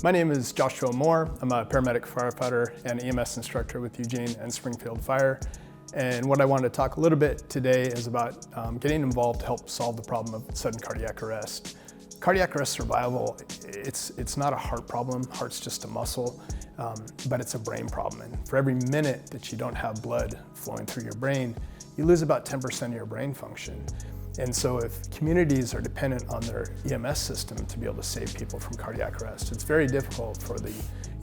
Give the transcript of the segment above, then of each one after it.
My name is Joshua Moore. I'm a paramedic firefighter and EMS instructor with Eugene and Springfield Fire. And what I wanted to talk a little bit today is about getting involved to help solve the problem of sudden cardiac arrest. Cardiac arrest survival, it's not a heart problem. Heart's just a muscle, but it's a brain problem. And for every minute that you don't have blood flowing through your brain, you lose about 10% of your brain function. And so if communities are dependent on their EMS system to be able to save people from cardiac arrest, it's very difficult for the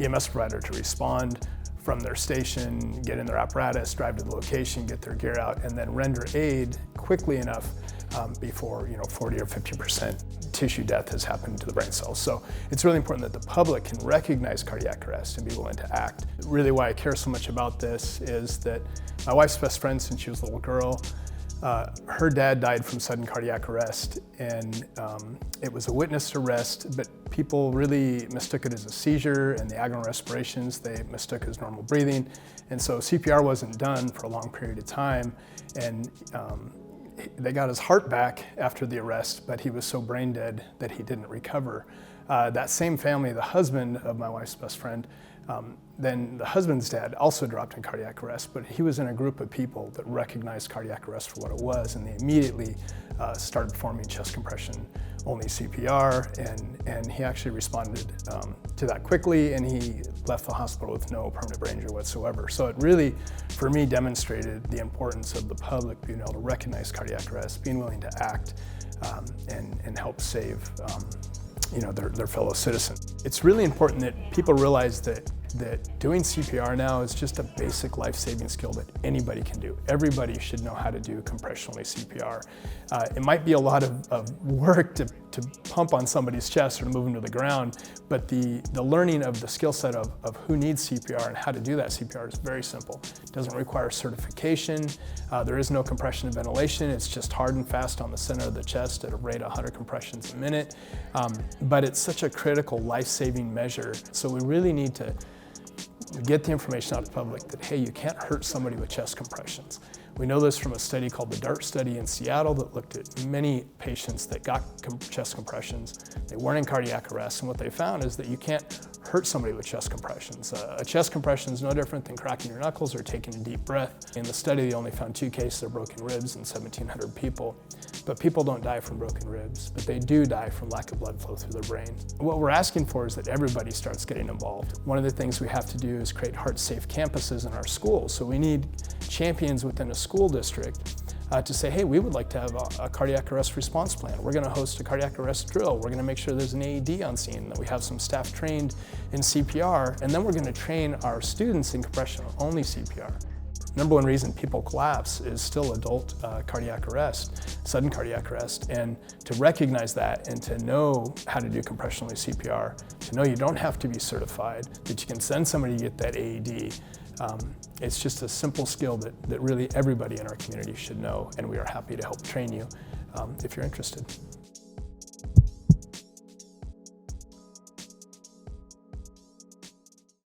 EMS provider to respond from their station, get in their apparatus, drive to the location, get their gear out, and then render aid quickly enough before 40 or 50% tissue death has happened to the brain cells. So it's really important that the public can recognize cardiac arrest and be willing to act. Really why I care so much about this is that my wife's best friend since she was a little girl, her dad died from sudden cardiac arrest, and it was a witnessed arrest, but people really mistook it as a seizure, and the agonal respirations they mistook as normal breathing. And so CPR wasn't done for a long period of time, and they got his heart back after the arrest, but he was so brain dead that he didn't recover. That same family, the husband of my wife's best friend, then the husband's dad also dropped in cardiac arrest, but he was in a group of people that recognized cardiac arrest for what it was, and they immediately started performing chest compression only CPR, and he actually responded to that quickly, and he left the hospital with no permanent brain injury whatsoever. So it really, for me, demonstrated the importance of the public being able to recognize cardiac arrest, being willing to act, and help save their fellow citizens. It's really important that people realize that doing CPR now is just a basic life-saving skill that anybody can do. Everybody should know how to do compression-only CPR. It might be a lot of work to pump on somebody's chest or to move them to the ground, but the learning of the skill set of who needs CPR and how to do that CPR is very simple. It doesn't require certification. There is no compression and ventilation. It's just hard and fast on the center of the chest at a rate of 100 compressions a minute. But it's such a critical life-saving measure. So we really need to get the information out to the public that, hey, you can't hurt somebody with chest compressions. We know this from a study called the DART study in Seattle that looked at many patients that got chest compressions. They weren't in cardiac arrest, and what they found is that you can't hurt somebody with chest compressions. A chest compression is no different than cracking your knuckles or taking a deep breath. In the study, they only found 2 cases of broken ribs in 1,700 people. But people don't die from broken ribs, but they do die from lack of blood flow through their brain. What we're asking for is that everybody starts getting involved. One of the things we have to do is create heart-safe campuses in our schools. So we need champions within a school district to say, hey, we would like to have a cardiac arrest response plan. We're going to host a cardiac arrest drill. We're going to make sure there's an AED on scene, that we have some staff trained in CPR, and then we're going to train our students in compression-only CPR. Number one reason people collapse is still adult cardiac arrest, sudden cardiac arrest, and to recognize that and to know how to do compression-only CPR, to know you don't have to be certified, that you can send somebody to get that AED. It's just a simple skill that really everybody in our community should know, and we are happy to help train you if you're interested.